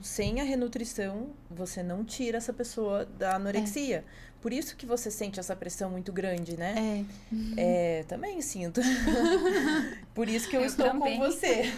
Sem a renutrição, você não tira essa pessoa da anorexia. Por isso que você sente essa pressão muito grande, né? Também sinto. Por isso que eu estou também. com você.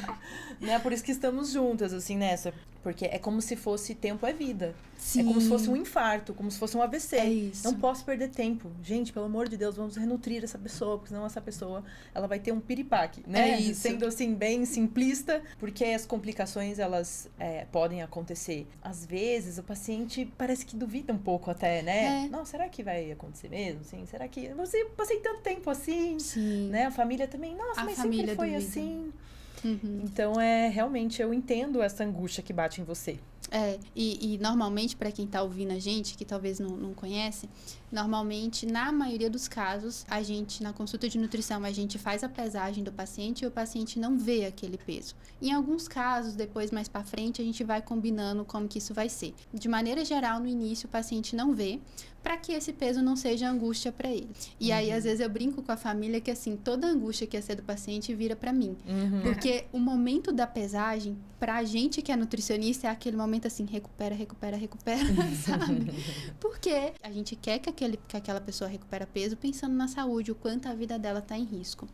Né? Por isso que estamos juntas, assim, nessa. Porque é como se fosse tempo é vida. Sim. É como se fosse um infarto, como se fosse um AVC. É isso. Não posso perder tempo. Gente, pelo amor de Deus, vamos renutrir essa pessoa, porque senão essa pessoa, ela vai ter um piripaque, né? É isso. Sendo assim, bem simplista, porque as complicações, elas podem acontecer. Às vezes, o paciente parece que duvida um pouco até, né? Não, será que vai acontecer mesmo? Assim, será que... Eu passei tanto tempo assim, Sim. né? A família também, nossa, mas sempre foi duvida. assim. Uhum. Então, realmente, eu entendo essa angústia que bate em você. E normalmente, para quem tá ouvindo a gente, que talvez não conhece, normalmente, na maioria dos casos, a gente, na consulta de nutrição, a gente faz a pesagem do paciente e o paciente não vê aquele peso. Em alguns casos, depois, mais para frente, a gente vai combinando como que isso vai ser. De maneira geral, no início, o paciente não vê, para que esse peso não seja angústia para ele. E aí, às vezes, eu brinco com a família que, assim, toda angústia que ia ser do paciente vira para mim. Porque o momento da pesagem, pra gente que é nutricionista, é aquele momento assim, recupera, sabe? Porque a gente quer que aquela pessoa recupere peso pensando na saúde, o quanto a vida dela tá em risco.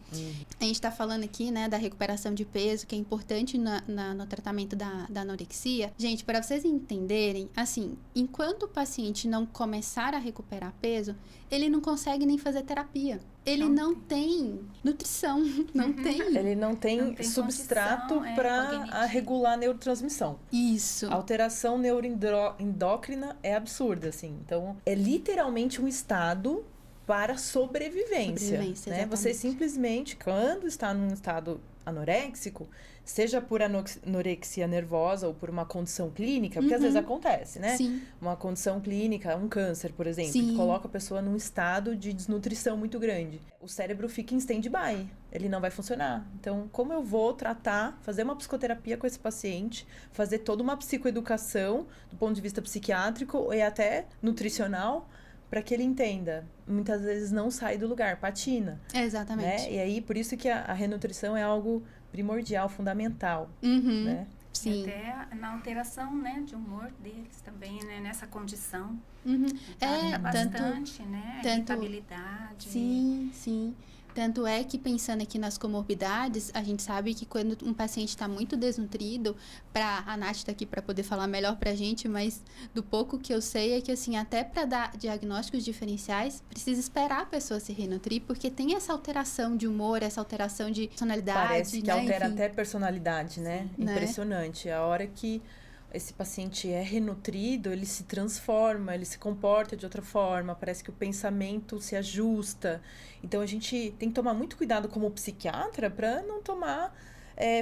A gente tá falando aqui, né, da recuperação de peso, que é importante no tratamento da anorexia. Gente, para vocês entenderem, assim, enquanto o paciente não começar a recuperar peso, ele não consegue nem fazer terapia. Ele não tem nutrição, não tem. Ele não tem substrato para regular a neurotransmissão. Isso. A alteração neuroendócrina é absurda, assim. Então, é literalmente um estado para sobrevivência, né? Você simplesmente, quando está num estado anoréxico, seja por anorexia nervosa ou por uma condição clínica, porque às vezes acontece, né? Sim. Uma condição clínica, um câncer, por exemplo, que coloca a pessoa num estado de desnutrição muito grande. O cérebro fica em stand-by, ele não vai funcionar. Então, como eu vou tratar, fazer uma psicoterapia com esse paciente, fazer toda uma psicoeducação do ponto de vista psiquiátrico e até nutricional, para que ele entenda. Muitas vezes não sai do lugar, patina. Exatamente. Né? E aí, por isso que a renutrição é algo primordial, fundamental. Né? Sim. Até na alteração, né, de humor deles também, né, nessa condição. Ajuda bastante, né, irritabilidade. Sim. Tanto é que, pensando aqui nas comorbidades, a gente sabe que quando um paciente está muito desnutrido, a Nath tá aqui para poder falar melhor pra gente, mas do pouco que eu sei é que, assim, até para dar diagnósticos diferenciais, precisa esperar a pessoa se renutrir, porque tem essa alteração de humor, essa alteração de personalidade. Parece que altera até personalidade, né? Impressionante. A hora que esse paciente é renutrido, ele se transforma, ele se comporta de outra forma, parece que o pensamento se ajusta. Então, a gente tem que tomar muito cuidado como psiquiatra para não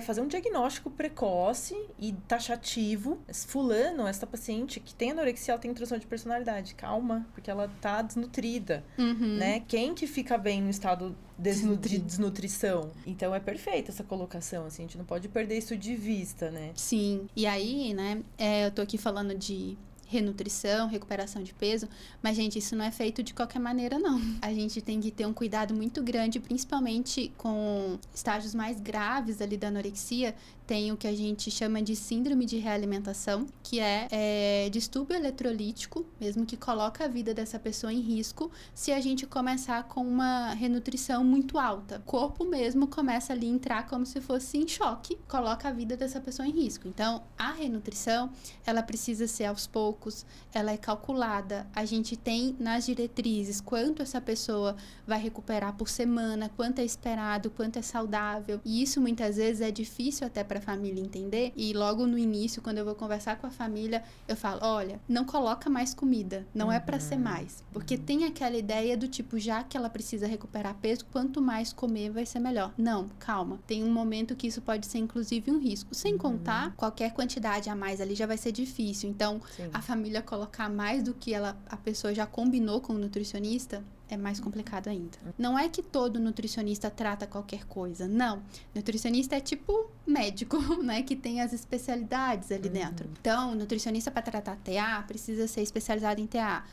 fazer um diagnóstico precoce e taxativo. Fulano, essa paciente que tem anorexia, ela tem transtorno de personalidade. Calma, porque ela tá desnutrida, né? Quem que fica bem no estado de desnutrição? Então, é perfeita essa colocação, assim, a gente não pode perder isso de vista, né? Sim, e aí, né, eu tô aqui falando de renutrição, recuperação de peso, mas, gente, isso não é feito de qualquer maneira, não. A gente tem que ter um cuidado muito grande, principalmente com estágios mais graves ali da anorexia. Tem o que a gente chama de síndrome de realimentação, que é distúrbio eletrolítico, mesmo que coloca a vida dessa pessoa em risco, se a gente começar com uma renutrição muito alta. O corpo mesmo começa ali a entrar como se fosse em choque, coloca a vida dessa pessoa em risco. Então, a renutrição, ela precisa ser aos poucos, ela é calculada. A gente tem nas diretrizes quanto essa pessoa vai recuperar por semana, quanto é esperado, quanto é saudável. E isso muitas vezes é difícil até para a família entender. E logo no início, quando eu vou conversar com a família, eu falo, olha, não coloca mais comida, não é para ser mais. Porque tem aquela ideia do tipo, já que ela precisa recuperar peso, quanto mais comer vai ser melhor. Não, calma. Tem um momento que isso pode ser inclusive um risco. Sem contar, qualquer quantidade a mais ali já vai ser difícil. Então, a família colocar mais do que a pessoa já combinou com o nutricionista, é mais complicado ainda. Não é que todo nutricionista trata qualquer coisa, não. Nutricionista é tipo médico, né, que tem as especialidades ali dentro. Então, nutricionista para tratar TA precisa ser especializado em TA.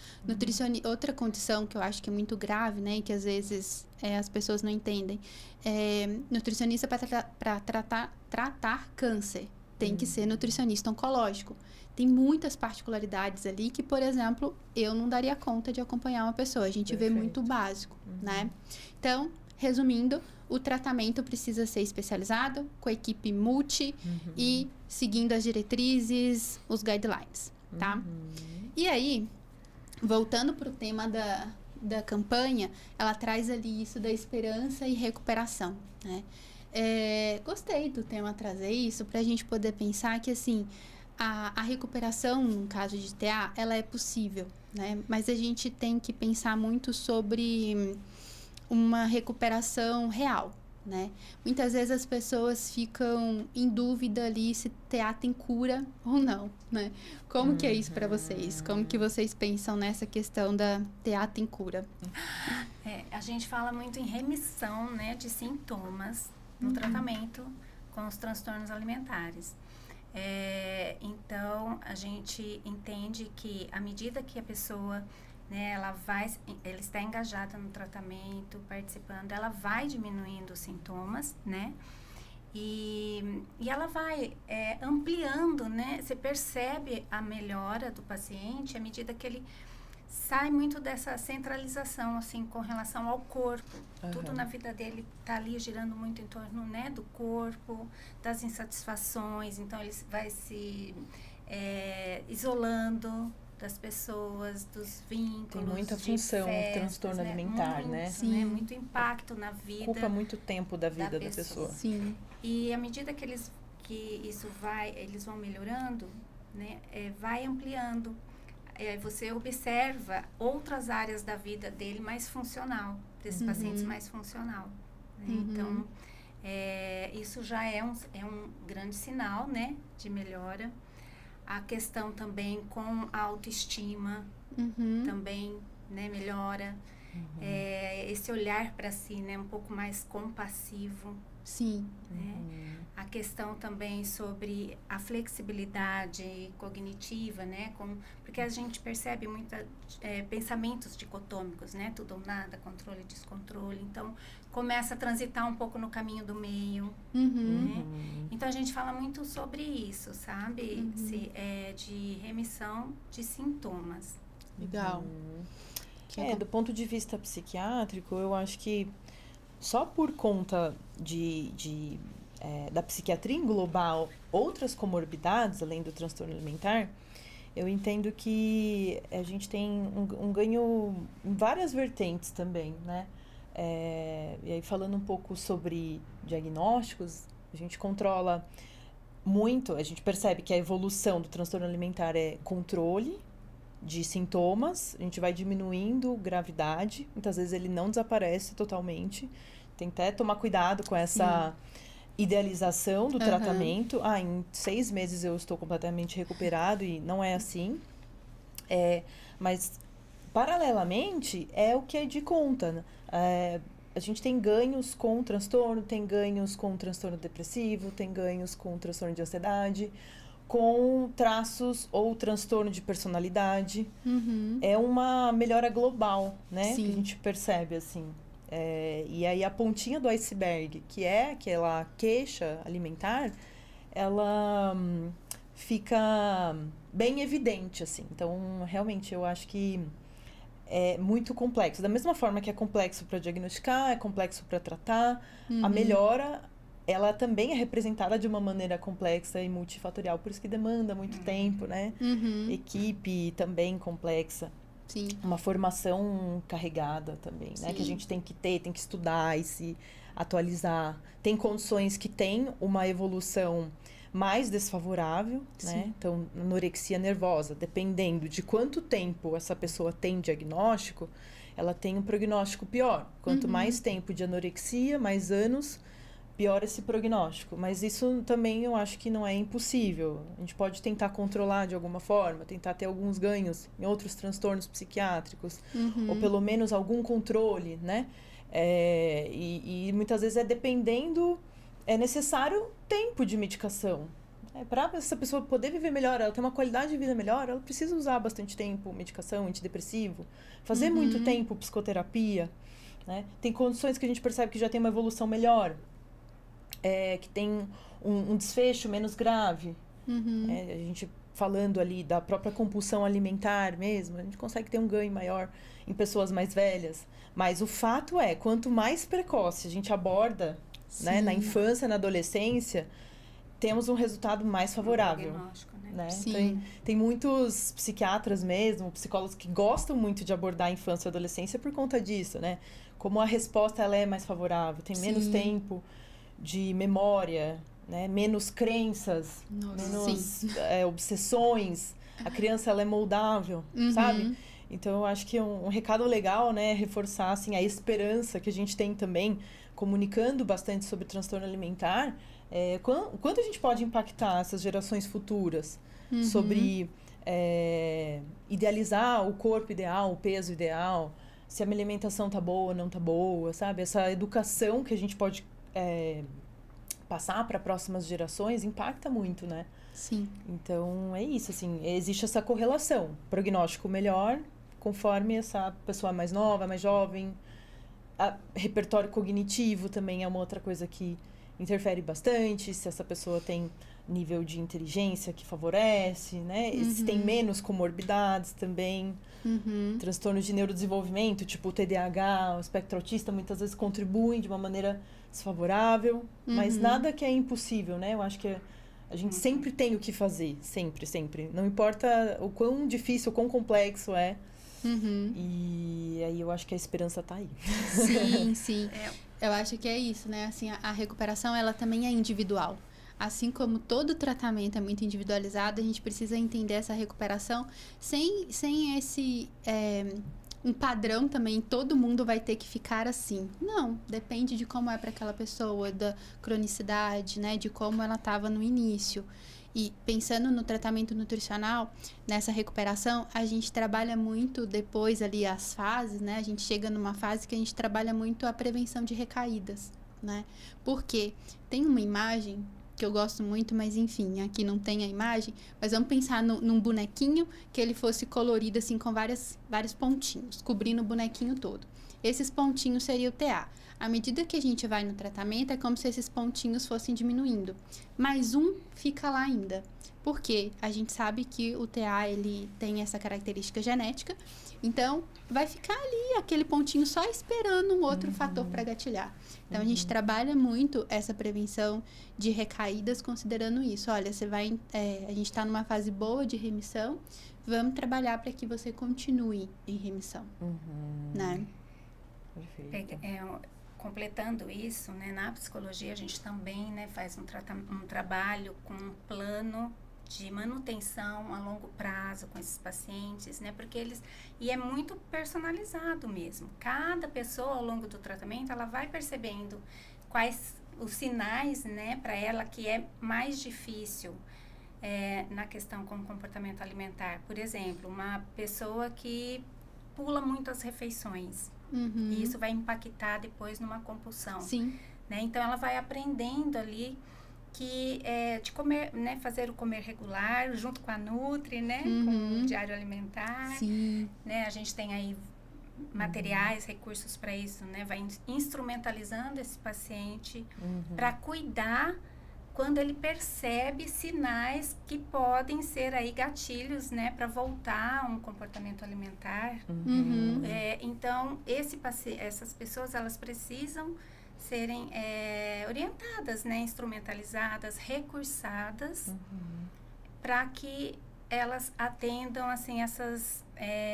Outra condição que eu acho que é muito grave, né, e que às vezes as pessoas não entendem, nutricionista para tratar câncer. tem que ser nutricionista oncológico. Tem muitas particularidades ali que, por exemplo, eu não daria conta de acompanhar uma pessoa. A gente vê muito básico, né? Então, resumindo, o tratamento precisa ser especializado, com a equipe multi e seguindo as diretrizes, os guidelines, tá? E aí, voltando para o tema da campanha, ela traz ali isso da esperança e recuperação, né? Gostei do tema trazer isso para a gente poder pensar que, assim, a recuperação, no caso de TA, ela é possível, né? Mas a gente tem que pensar muito sobre uma recuperação real, né? Muitas vezes as pessoas ficam em dúvida ali se TA tem cura ou não, né? Como que é isso para vocês? Como que vocês pensam nessa questão da TA tem cura? A gente fala muito em remissão, né, de sintomas no tratamento com os transtornos alimentares. Então, a gente entende que à medida que a pessoa, né, ela está engajada no tratamento, participando, ela vai diminuindo os sintomas, né? E ela vai ampliando, né? Você percebe a melhora do paciente à medida que ele sai muito dessa centralização, assim, com relação ao corpo. Tudo na vida dele está ali girando muito em torno, né, do corpo, das insatisfações. Então, ele vai se isolando das pessoas, dos vínculos. Tem muita função o transtorno alimentar, muito, né? Sim. Né? Muito impacto na vida. Ocupa muito tempo da vida da pessoa. Sim. E à medida que eles vão melhorando, né, vai ampliando. Você observa outras áreas da vida dele mais funcional, desses pacientes mais funcional. Né? Então, isso já é um grande sinal, né, de melhora. A questão também com a autoestima também, né, melhora. Esse olhar para si, né, um pouco mais compassivo. Sim. Né? A questão também sobre a flexibilidade cognitiva, né? Porque a gente percebe pensamentos dicotômicos, né? Tudo ou nada, controle e descontrole. Então, começa a transitar um pouco no caminho do meio. Né? Então, a gente fala muito sobre isso, sabe? De remissão de sintomas. Legal. Do ponto de vista psiquiátrico, eu acho que só por conta da psiquiatria englobar outras comorbidades, além do transtorno alimentar, eu entendo que a gente tem um ganho em várias vertentes também, né? E aí, falando um pouco sobre diagnósticos, a gente controla muito, a gente percebe que a evolução do transtorno alimentar é controle de sintomas, a gente vai diminuindo gravidade, muitas vezes ele não desaparece totalmente, tem até tomar cuidado com essa idealização do tratamento. Em 6 meses eu estou completamente recuperado, e não é assim. Mas, paralelamente, é o que é de conta, né? A gente tem ganhos com o transtorno, tem ganhos com o transtorno depressivo, tem ganhos com o transtorno de ansiedade, com traços ou transtorno de personalidade. É uma melhora global, né? Sim. Que a gente percebe, assim. E aí a pontinha do iceberg, que é aquela queixa alimentar, ela fica bem evidente, assim. Então, realmente, eu acho que é muito complexo. Da mesma forma que é complexo para diagnosticar, é complexo para tratar, a melhora, ela também é representada de uma maneira complexa e multifatorial, por isso que demanda muito tempo, né? Equipe também complexa. Sim. Uma formação carregada também, né? Que a gente tem que estudar e se atualizar. Tem condições que têm uma evolução mais desfavorável, né? Então, anorexia nervosa, dependendo de quanto tempo essa pessoa tem diagnóstico, ela tem um prognóstico pior. Quanto mais tempo de anorexia, mais anos, pior esse prognóstico. Mas isso também eu acho que não é impossível. A gente pode tentar controlar de alguma forma, tentar ter alguns ganhos em outros transtornos psiquiátricos, ou pelo menos algum controle, né? E muitas vezes é necessário tempo de medicação. Para essa pessoa poder viver melhor, ela ter uma qualidade de vida melhor, ela precisa usar bastante tempo medicação, antidepressivo, fazer muito tempo psicoterapia, né? Tem condições que a gente percebe que já tem uma evolução melhor. que tem um desfecho menos grave. A gente falando ali da própria compulsão alimentar mesmo, a gente consegue ter um ganho maior em pessoas mais velhas. Mas o fato é, quanto mais precoce a gente aborda, né, na infância, na adolescência, temos um resultado mais favorável. Diagnóstico, né? Né? Sim. Tem muitos psiquiatras mesmo, psicólogos que gostam muito de abordar a infância e a adolescência por conta disso, né? Como a resposta ela é mais favorável, tem menos tempo de memória, né? Menos crenças, menos obsessões. A criança ela é moldável, sabe? Então eu acho que um recado legal, né, é reforçar assim, a esperança que a gente tem também, comunicando bastante sobre transtorno alimentar. Quanto a gente pode impactar essas gerações futuras sobre idealizar o corpo ideal, o peso ideal, se a minha alimentação tá boa ou não tá boa, sabe? Essa educação que a gente pode passar para próximas gerações impacta muito, né? Sim. Então, é isso, assim, existe essa correlação, prognóstico melhor, conforme essa pessoa mais nova, mais jovem. Repertório cognitivo também é uma outra coisa que interfere bastante, se essa pessoa tem nível de inteligência que favorece, né? Se tem menos comorbidades também. Transtornos de neurodesenvolvimento, tipo o TDAH, o espectro autista, muitas vezes contribuem de uma maneira desfavorável, mas nada que é impossível, né? Eu acho que a gente sempre tem o que fazer, sempre, sempre. Não importa o quão difícil, o quão complexo é. E aí eu acho que a esperança tá aí. Sim, sim. Eu acho que é isso, né? Assim, a recuperação, ela também é individual. Assim como todo tratamento é muito individualizado, a gente precisa entender essa recuperação sem esse... um padrão também, todo mundo vai ter que ficar assim. Não, depende de como é para aquela pessoa, da cronicidade, né? De como ela estava no início. E pensando no tratamento nutricional, nessa recuperação, a gente trabalha muito depois ali as fases, né? A gente chega numa fase que a gente trabalha muito a prevenção de recaídas, né? Porque tem uma imagem que eu gosto muito, mas enfim, aqui não tem a imagem, mas vamos pensar num bonequinho que ele fosse colorido assim com vários pontinhos, cobrindo o bonequinho todo. Esses pontinhos seria o TA. À medida que a gente vai no tratamento, é como se esses pontinhos fossem diminuindo. Mas um fica lá ainda. Por quê? A gente sabe que o TA, ele tem essa característica genética. Então, vai ficar ali aquele pontinho só esperando um outro fator para gatilhar. Então, a gente trabalha muito essa prevenção de recaídas considerando isso. Olha, a gente está numa fase boa de remissão, vamos trabalhar para que você continue em remissão. Né? Perfeito. Completando isso, né, na psicologia a gente também, né, faz um trabalho com um plano de manutenção a longo prazo com esses pacientes, né, porque e é muito personalizado mesmo. Cada pessoa ao longo do tratamento, ela vai percebendo quais os sinais, né, para ela que é mais difícil na questão com o comportamento alimentar. Por exemplo, uma pessoa que pula muito as refeições. E isso vai impactar depois numa compulsão. Sim. Né? Então, ela vai aprendendo ali que de comer, né, fazer o comer regular, junto com a Nutri, né, com o diário alimentar. Sim. Né? A gente tem aí materiais, recursos para isso, né? Vai instrumentalizando esse paciente para cuidar quando ele percebe sinais que podem ser aí gatilhos, né, para voltar a um comportamento alimentar. Então, essas pessoas, elas precisam serem orientadas, né, instrumentalizadas, recursadas, para que elas atendam, assim, essas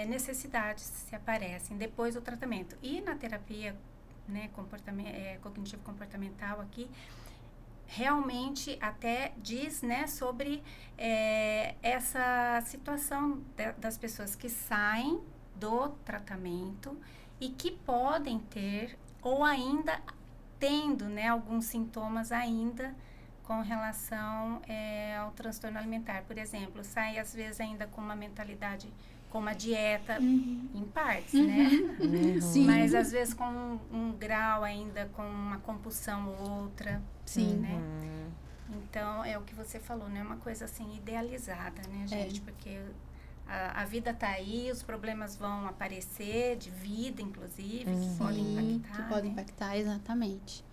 necessidades que se aparecem depois do tratamento. E na terapia, né, cognitivo-comportamental aqui, realmente até diz, né, sobre essa situação das pessoas que saem do tratamento e que podem ter ou ainda tendo, né, alguns sintomas ainda com relação ao transtorno alimentar. Por exemplo, sai às vezes ainda com uma mentalidade, com uma dieta em partes, né? Sim. Mas às vezes com um grau ainda, com uma compulsão ou outra. Sim. Né? Então, é o que você falou, né? Uma coisa assim, idealizada, né, gente? Porque a vida tá aí, os problemas vão aparecer, de vida, inclusive, que podem impactar. Que podem impactar, exatamente.